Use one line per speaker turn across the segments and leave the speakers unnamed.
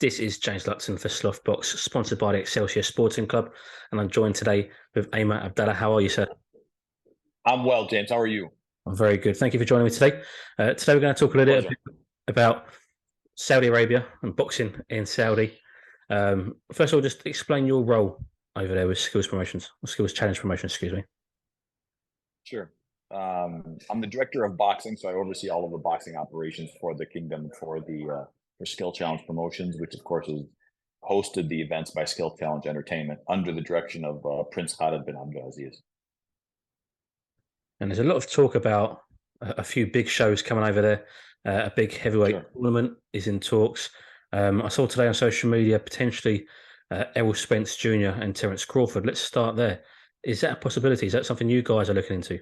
This is James Luxon for Slothbox, sponsored by the Excelsior Sporting Club, and I'm joined today with Amer Abdallah. How are you, sir?
I'm well, James. How are you?
I'm very good. Thank you for joining me today. Today we're going to talk a little
Pleasure.
bit about Saudi Arabia and boxing in Saudi. First of all, just explain your role over there with Skills Promotions, or Skills Challenge Promotions, excuse me.
Sure. I'm the director of boxing, so I oversee all of the boxing operations for the kingdom for Skill Challenge Promotions, which of course is hosted the events by Skill Challenge Entertainment under the direction of Prince Khalid bin Abdulaziz.
And there's a lot of talk about a few big shows coming over there. A big heavyweight
Sure.
tournament is in talks. I saw today on social media potentially Errol Spence Jr. and Terence Crawford. Let's start there. Is that a possibility? Is that something you guys are looking into?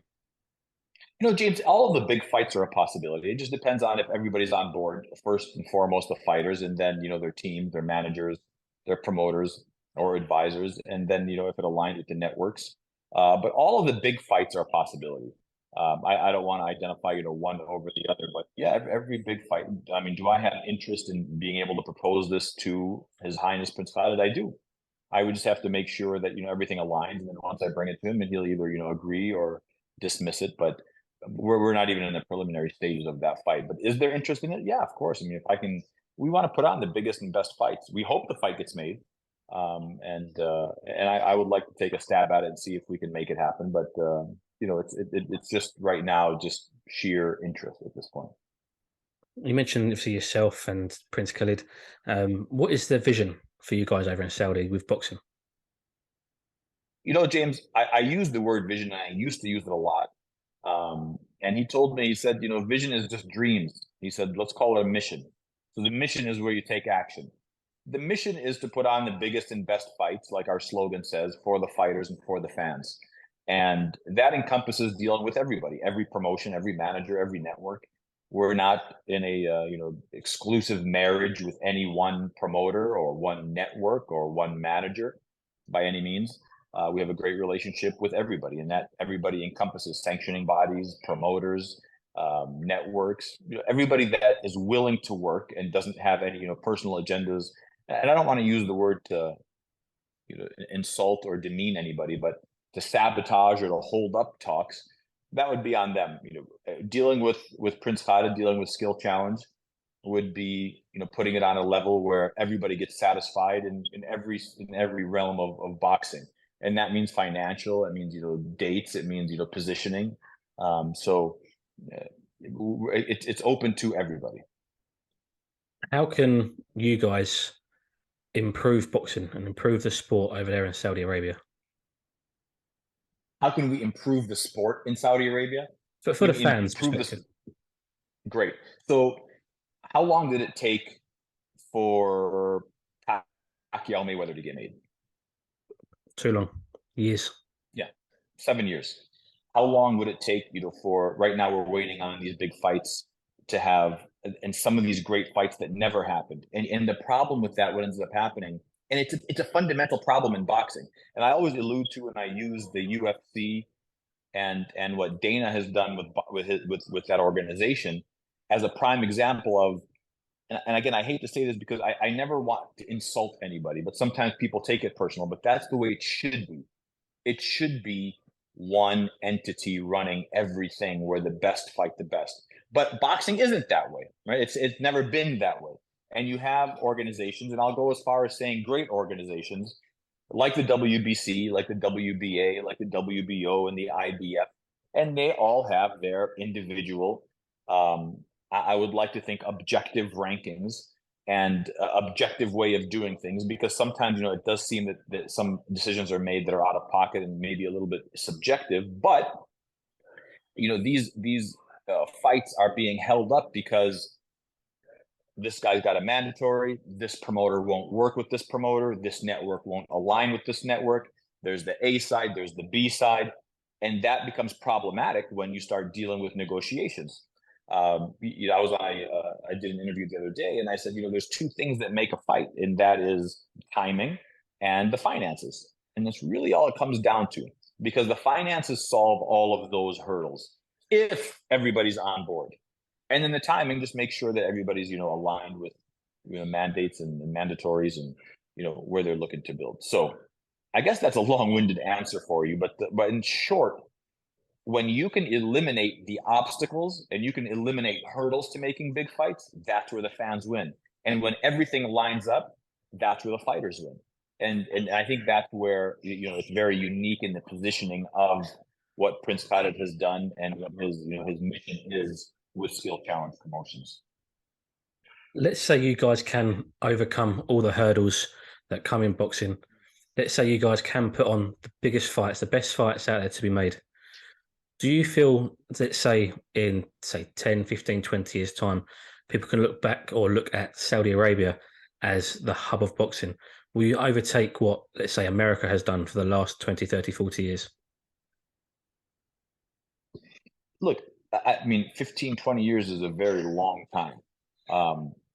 James, all of the big fights are a possibility. It just depends on if everybody's on board, first and foremost, the fighters, and then, their team, their managers, their promoters or advisors, and then, if it aligns with the networks. But all of the big fights are a possibility. I don't want to identify, one over the other, but yeah, every big fight. I mean, do I have interest in being able to propose this to His Highness Prince Khalid? I do. I would just have to make sure that, everything aligns. And then once I bring it to him, and he'll either, agree or dismiss it. But we're not even in the preliminary stages of that fight. But is there interest in it? Yeah, of course. I mean, if I can, we want to put on the biggest and best fights. We hope the fight gets made. I would like to take a stab at it and see if we can make it happen. But, it's just right now, just sheer interest at this point.
You mentioned obviously yourself and Prince Khalid. What is the vision for you guys over in Saudi with boxing?
James, I use the word vision, and I used to use it a lot. And he told me, he said, vision is just dreams. He said, let's call it a mission. So the mission is where you take action. The mission is to put on the biggest and best fights, like our slogan says, for the fighters and for the fans. And that encompasses dealing with everybody, every promotion, every manager, every network. We're not in a exclusive marriage with any one promoter or one network or one manager by any means. We have a great relationship with everybody, and that everybody encompasses sanctioning bodies, promoters, networks, everybody that is willing to work and doesn't have any personal agendas. And I don't want to use the word to insult or demean anybody, but to sabotage or to hold up talks, that would be on them. Dealing with Prince Khalid, dealing with Skill Challenge would be putting it on a level where everybody gets satisfied in every realm of boxing. And that means financial, it means dates, it means positioning. So it's open to everybody.
How can you guys improve boxing and improve the sport over there in Saudi Arabia?
How can we improve the sport in Saudi Arabia?
For
You
the
mean
fans'
improve this?
perspective,
Great. So how long did it take for Pacquiao Mayweather to get made?
too long, years.
Yeah, 7 years. How long would it take, for right now we're waiting on these big fights to have, and some of these great fights that never happened. And the problem with that, what ends up happening, and it's a fundamental problem in boxing. And I always allude to, and I use the UFC and what Dana has done with that organization as a prime example of, and again, I hate to say this because I never want to insult anybody, but sometimes people take it personal, but that's the way it should be. It should be one entity running everything where the best fight the best. But boxing isn't that way, right? It's never been that way. And you have organizations, and I'll go as far as saying great organizations like the WBC, like the WBA, like the WBO and the IBF, and they all have their individual, I would like to think, objective rankings and objective way of doing things, because sometimes it does seem that some decisions are made that are out of pocket and maybe a little bit subjective, but these fights are being held up because this guy's got a mandatory, this promoter won't work with this promoter, this network won't align with this network, there's the A side, there's the B side, and that becomes problematic when you start dealing with negotiations. I did an interview the other day, and I said, there's two things that make a fight, and that is timing and the finances. And that's really all it comes down to, because the finances solve all of those hurdles if everybody's on board. And then the timing, just make sure that everybody's, aligned with mandates and mandatories and where they're looking to build. So I guess that's a long-winded answer for you, but in short, when you can eliminate the obstacles and you can eliminate hurdles to making big fights, that's where the fans win. And when everything lines up, that's where the fighters win. And I think that's where it's very unique in the positioning of what Prince Khalid has done and what his mission is with Skill Challenge Promotions.
Let's say you guys can overcome all the hurdles that come in boxing. Let's say you guys can put on the biggest fights, the best fights out there to be made. Do you feel that, say, in, 10, 15, 20 years' time, people can look back or look at Saudi Arabia as the hub of boxing? Will you overtake what, let's say, America has done for the last 20, 30, 40 years?
Look, I mean, 15, 20 years is a very long time.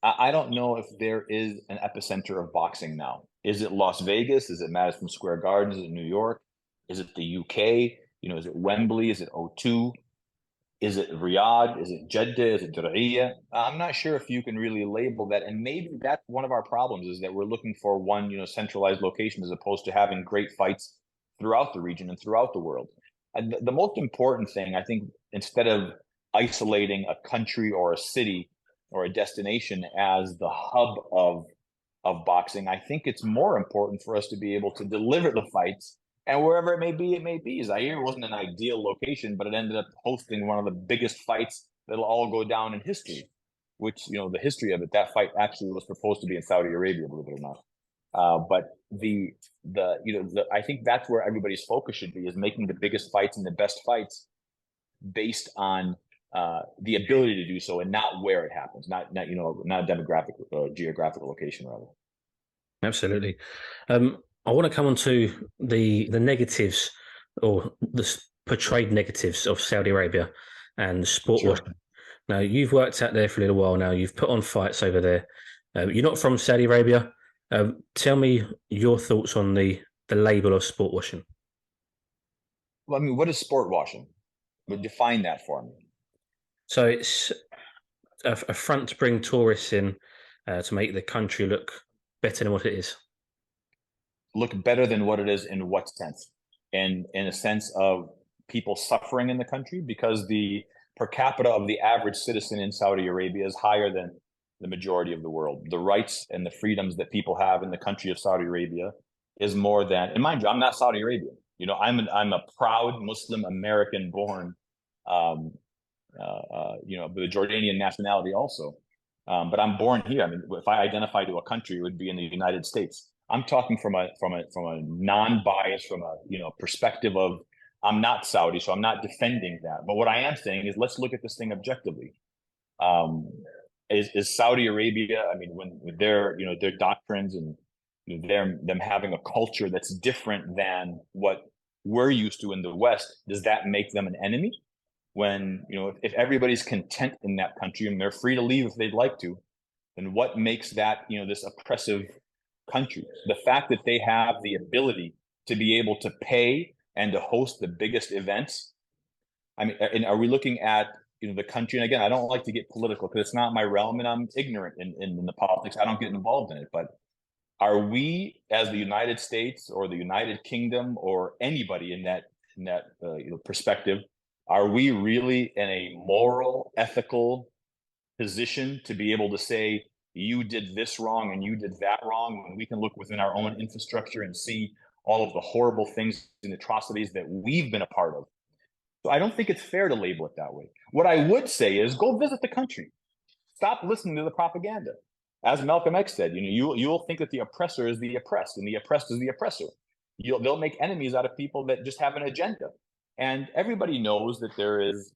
I don't know if there is an epicenter of boxing now. Is it Las Vegas? Is it Madison Square Garden? Is it New York? Is it the UK? Is it Wembley? Is it O2? Is it Riyadh? Is it Jeddah? Is it Diriyah? I'm not sure if you can really label that. And maybe that's one of our problems, is that we're looking for one, centralized location as opposed to having great fights throughout the region and throughout the world. And the most important thing, I think, instead of isolating a country or a city or a destination as the hub of boxing, I think it's more important for us to be able to deliver the fights. And wherever it may be, it may be. Zaire wasn't an ideal location, but it ended up hosting one of the biggest fights that'll all go down in history, which, the history of it, that fight actually was supposed to be in Saudi Arabia, believe it or not. But I think that's where everybody's focus should be, is making the biggest fights and the best fights based on the ability to do so, and not where it happens, not a demographic or geographical location, rather.
Absolutely. I want to come on to the negatives, or the portrayed negatives, of Saudi Arabia and sport
Sure.
washing. Now, you've worked out there for a little while now. You've put on fights over there. You're not from Saudi Arabia. Tell me your thoughts on the label of sport washing.
Well, I mean, what is sport washing? But define that for me.
So it's a front to bring tourists in to make the country look better than what it is.
Look better than what it is in what sense? And in a sense of people suffering in the country, because the per capita of the average citizen in Saudi Arabia is higher than the majority of the world. The rights and the freedoms that people have in the country of Saudi Arabia is more than, and mind you, I'm not Saudi Arabian. I'm a proud Muslim American born, with a Jordanian nationality also. But I'm born here. I mean, if I identify to a country, it would be in the United States. I'm talking from a non-bias, from a perspective of, I'm not Saudi, so I'm not defending that. But what I am saying is, let's look at this thing objectively. Is Saudi Arabia? I mean, with their doctrines and them having a culture that's different than what we're used to in the West, does that make them an enemy? When if everybody's content in that country and they're free to leave if they'd like to, then what makes that this oppressive country? The fact that they have the ability to be able to pay and to host the biggest events. I mean, and are we looking at the country? And again, I don't like to get political because it's not my realm, and I'm ignorant in the politics. I don't get involved in it. But are we, as the United States or the United Kingdom or anybody in that perspective, are we really in a moral, ethical position to be able to say, you did this wrong and you did that wrong, when we can look within our own infrastructure and see all of the horrible things and atrocities that we've been a part of? So I don't think it's fair to label it that way. What I would say is, go visit the country. Stop listening to the propaganda. As Malcolm X said, you'll think that the oppressor is the oppressed and the oppressed is the oppressor. They'll make enemies out of people that just have an agenda. And everybody knows that there is,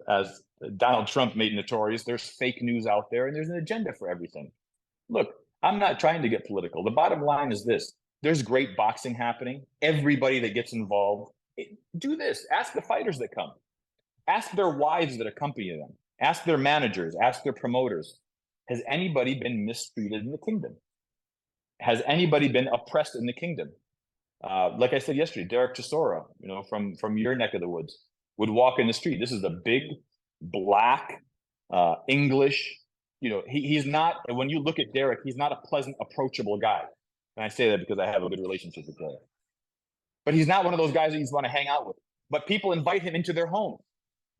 as Donald Trump made notorious, there's fake news out there and there's an agenda for everything. Look, I'm not trying to get political. The bottom line is this: there's great boxing happening. Everybody that gets involved, do this. Ask the fighters that come. Ask their wives that accompany them. Ask their managers. Ask their promoters. Has anybody been mistreated in the kingdom? Has anybody been oppressed in the kingdom? Like I said yesterday, Derek Chisora, from your neck of the woods, would walk in the street. This is a big, black, English, he's not. When you look at Derek, he's not a pleasant, approachable guy. And I say that because I have a good relationship with Derek. But he's not one of those guys that you want to hang out with. But people invite him into their home.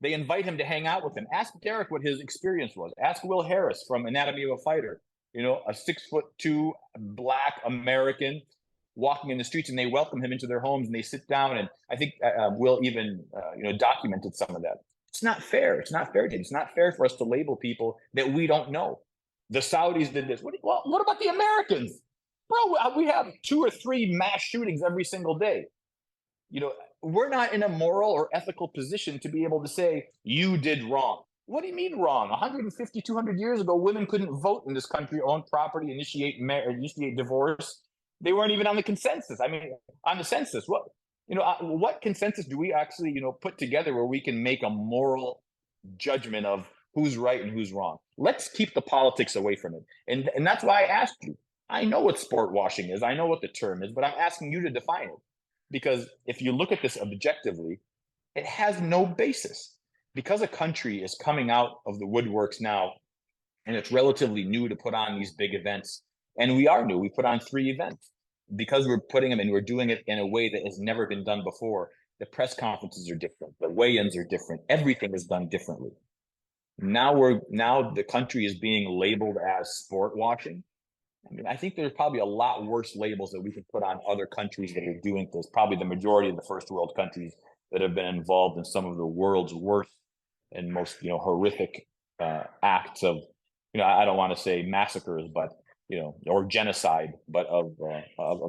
They invite him to hang out with them. Ask Derek what his experience was. Ask Will Harris from Anatomy of a Fighter. A 6'2" Black American walking in the streets, and they welcome him into their homes, and they sit down. And I think Will even documented some of that. It's not fair. It's not fair. It's not fair for us to label people that we don't know. The Saudis did this. What about the Americans? Bro, we have 2 or 3 mass shootings every single day. We're not in a moral or ethical position to be able to say, you did wrong. What do you mean wrong? 150, 200 years ago, women couldn't vote in this country, own property, initiate divorce. They weren't even on the consensus. I mean, on the census. What consensus do we actually, put together where we can make a moral judgment of who's right and who's wrong? Let's keep the politics away from it. And that's why I asked you. I know what sport washing is. I know what the term is, but I'm asking you to define it. Because if you look at this objectively, it has no basis. Because a country is coming out of the woodworks now, and it's relatively new to put on these big events, and we are new. We put on 3 events. Because we're putting them and we're doing it in a way that has never been done before, the press conferences are different. The weigh-ins are different. Everything is done differently. Now the country is being labeled as sport washing. I mean, I think there's probably a lot worse labels that we could put on other countries that are doing this. Probably the majority of the first world countries that have been involved in some of the world's worst and most, horrific acts of, I don't want to say massacres, but, or genocide, but of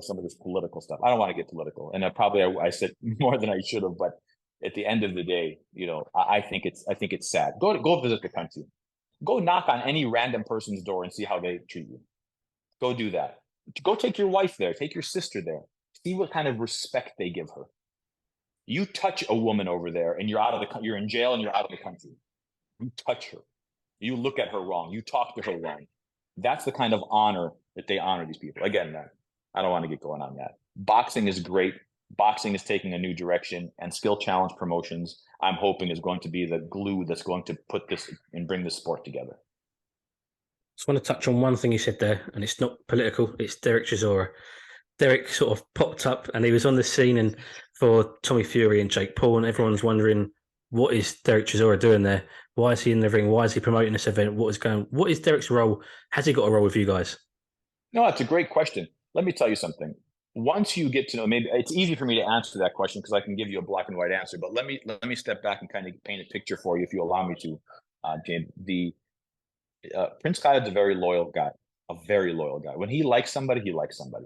some of this political stuff. I don't want to get political. And I said more than I should have, but at the end of the day, I think it's sad. Go visit the country. Go knock on any random person's door and see how they treat you. Go do that. Go take your wife there. Take your sister there. See what kind of respect they give her. You touch a woman over there, and you're in jail and you're out of the country. You touch her. You look at her wrong. You talk to her wrong. That's the kind of honor that they honor these people. Again, man, I don't want to get going on that. Boxing is great. Boxing is taking a new direction, and skill challenge promotions, I'm hoping, is going to be the glue that's going to put this and bring this sport together.
Just want to touch on one thing you said there, and it's not political. It's Derek Chisora. Derek sort of popped up, and he was on the scene and for Tommy Fury and Jake Paul, and everyone's wondering, what is Derek Chisora doing there? Why is he in the ring? Why is he promoting this event? What is Derek's role? Has he got a role with you guys?
No, it's a great question. Let me tell you something. Once you get to know, maybe it's easy for me to answer that question because I can give you a black and white answer. But let me step back and kind of paint a picture for you, if you allow me to, James. Prince Khalid's a very loyal guy. When he likes somebody, he likes somebody.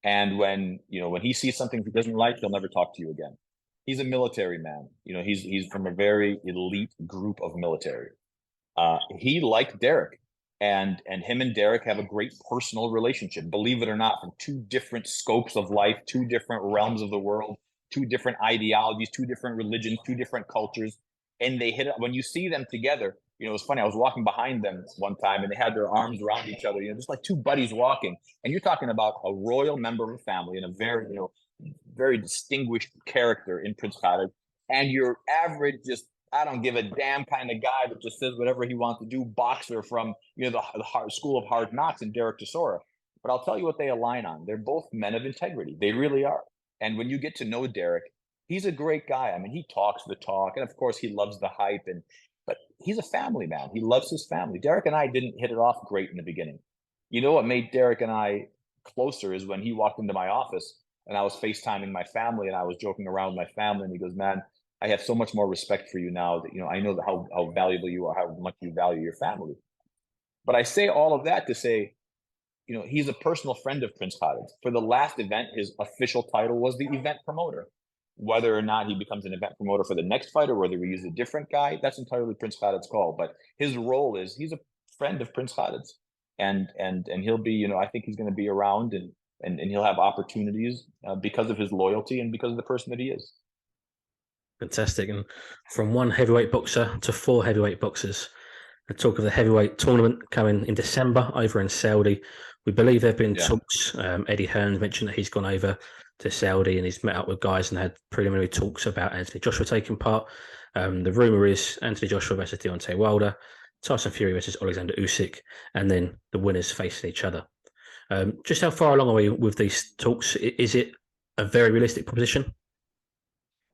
And when he sees something he doesn't like, he'll never talk to you again. He's a military man. He's from a very elite group of military. He liked Derek, and him and Derek have a great personal relationship. Believe it or not, from 2 different scopes of life, 2 different realms of the world, 2 different ideologies, 2 different religions, 2 different cultures, and they hit it. When you see them together, it was funny. I was walking behind them one time, and they had their arms around each other. Just like 2 buddies walking. And you're talking about a royal member of a family and a very, very distinguished character in Prince Khalid, and your average, just I don't give a damn kind of guy that just says whatever he wants to do, boxer from the school of hard knocks, and Derek Chisora. But I'll tell you what they align on. They're both men of integrity. They really are. And when you get to know Derek, he's a great guy. I mean, he talks the talk, and of course, he loves the hype. But he's a family man. He loves his family. Derek and I didn't hit it off great in the beginning. What made Derek and I closer is when he walked into my office and I was FaceTiming my family and I was joking around with my family, and he goes, "Man, I have so much more respect for you now that I know how valuable you are, how much you value your family." But I say all of that to say, he's a personal friend of Prince Khalid. For the last event, his official title was the event promoter. Whether or not he becomes an event promoter for the next fight, or whether we use a different guy, that's entirely Prince Khalid's call. But his role is he's a friend of Prince Khalid's, and he'll be, I think he's going to be around, and he'll have opportunities because of his loyalty and because of the person that he is.
Fantastic. And from 1 heavyweight boxer to 4 heavyweight boxers. The talk of the heavyweight tournament coming in December over in Saudi. We believe there have been talks. Eddie Hearn mentioned that he's gone over to Saudi and he's met up with guys and had preliminary talks about Anthony Joshua taking part. The rumour is Anthony Joshua versus Deontay Wilder. Tyson Fury versus Oleksandr Usyk, and then the winners facing each other. Just how far along are we with these talks? Is it a very realistic proposition?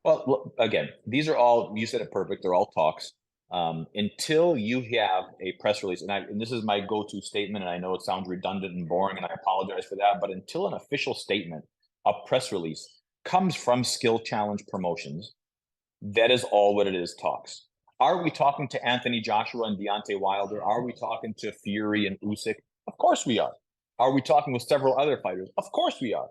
Well, look, again, these are all, you said it perfect. They're all talks. Until you have a press release, and this is my go-to statement, and I know it sounds redundant and boring, and I apologize for that, but until an official statement, a press release comes from Skill Challenge Promotions, that is all what it is, talks. Are we talking to Anthony Joshua and Deontay Wilder? Are we talking to Fury and Usyk? Of course we are. Are we talking with several other fighters? Of course we are.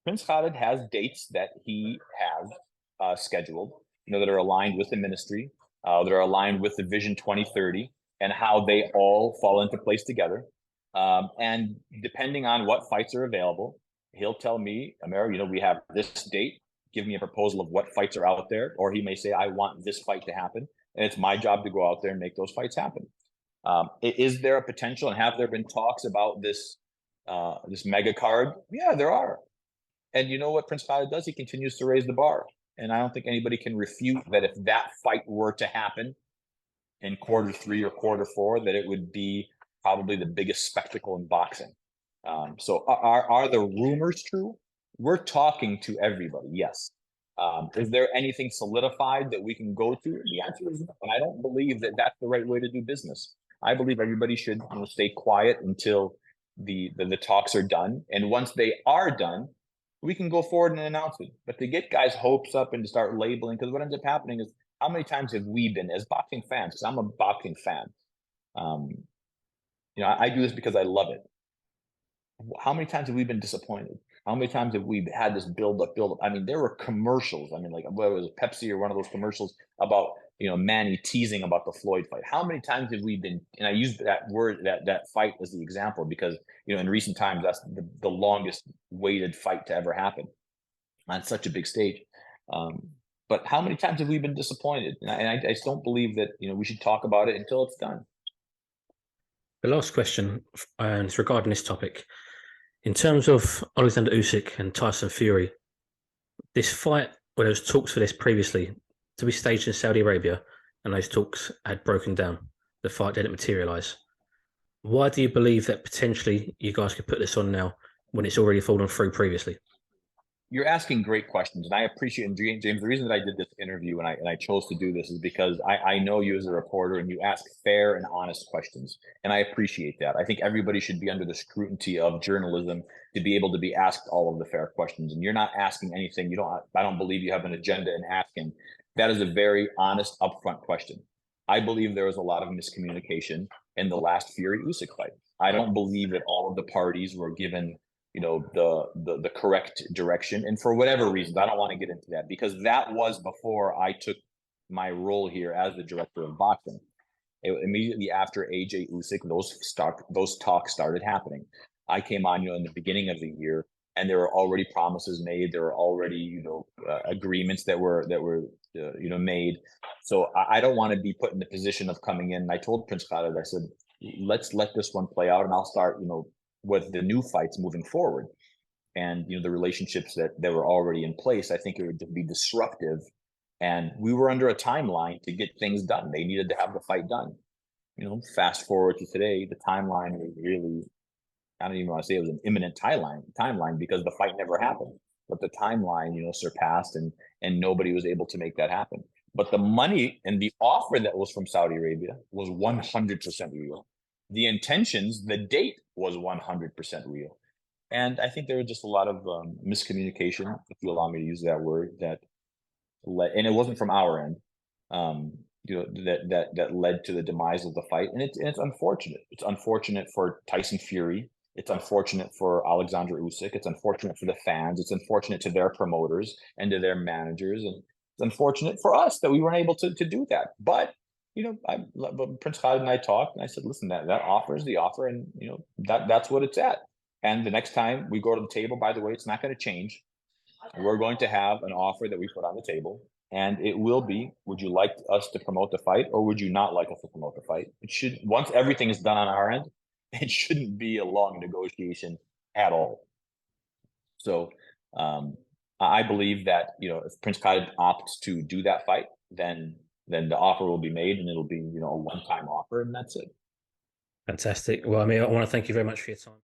Prince Khalid has dates that he has scheduled, that are aligned with the ministry, that are aligned with the Vision 2030, and how they all fall into place together. And depending on what fights are available, he'll tell me, Amer, we have this date. Give me a proposal of what fights are out there, or he may say, I want this fight to happen, and it's my job to go out there and make those fights happen. Is there a potential, and have there been talks about this mega card? Yeah, there are. And you know what Prince Khalid does? He continues to raise the bar. And I don't think anybody can refute that if that fight were to happen in quarter 3 or quarter 4, that it would be probably the biggest spectacle in boxing. So are the rumors true? We're talking to everybody, yes. Is there anything solidified that we can go to? The answer is no. And I don't believe that that's the right way to do business. I believe everybody should stay quiet until the talks are done. And once they are done, we can go forward and announce it. But to get guys' hopes up and to start labeling, because what ends up happening is, how many times have we been, as boxing fans, because I'm a boxing fan, I do this because I love it. How many times have we been disappointed? How many times have we had this build up? I mean, there were commercials. I mean, like whether it was Pepsi or one of those commercials about, Manny teasing about the Floyd fight. How many times have we been, and I use that word, that fight as the example, because, in recent times, that's the longest waited fight to ever happen on such a big stage. But how many times have we been disappointed? And I just don't believe that, we should talk about it until it's done.
The last question, and it's regarding this topic. In terms of Oleksandr Usyk and Tyson Fury, this fight, well, there was talks for this previously to be staged in Saudi Arabia, and those talks had broken down. The fight didn't materialize. Why do you believe that potentially you guys could put this on now when it's already fallen through previously?
You're asking great questions, and I appreciate it. James, the reason that I did this interview and I chose to do this is because I know you as a reporter, and you ask fair and honest questions, and I appreciate that. I think everybody should be under the scrutiny of journalism to be able to be asked all of the fair questions. And you're not asking anything. I don't believe you have an agenda in asking. That is a very honest, upfront question. I believe there was a lot of miscommunication in the last Fury Usyk fight. I don't believe that all of the parties were given the correct direction, and for whatever reasons, I don't want to get into that, because that was before I took my role here as the director of boxing. Immediately after AJ Usyk, those talks started happening. I came on, in the beginning of the year, and there were already promises made. There were already, agreements that were made. So I don't want to be put in the position of coming in. And I told Prince Khalid, I said, let's let this one play out, and I'll start, with the new fights moving forward, and the relationships that were already in place. I think it would be disruptive, and we were under a timeline to get things done. They needed to have the fight done. Fast forward to today, the timeline was really, I don't even want to say it was an imminent timeline, because the fight never happened. But the timeline, surpassed, and nobody was able to make that happen. But the money and the offer that was from Saudi Arabia was 100% real. The intentions, the date was 100% real. And I think there was just a lot of miscommunication, if you allow me to use that word, that led, and it wasn't from our end, that led to the demise of the fight. And it's unfortunate. It's unfortunate for Tyson Fury. It's unfortunate for Oleksandr Usyk. It's unfortunate for the fans. It's unfortunate to their promoters and to their managers. And it's unfortunate for us that we weren't able to do that. But Prince Khalid and I talked, and I said, listen, that offer is the offer, and that's what it's at. And the next time we go to the table, by the way, it's not going to change. We're going to have an offer that we put on the table, and it will be, would you like us to promote the fight, or would you not like us to promote the fight? It should, once everything is done on our end, it shouldn't be a long negotiation at all. So I believe that, if Prince Khalid opts to do that fight, then then the offer will be made, and it'll be, a one-time offer, and that's it.
Fantastic. Well, I mean, I want to thank you very much for your time.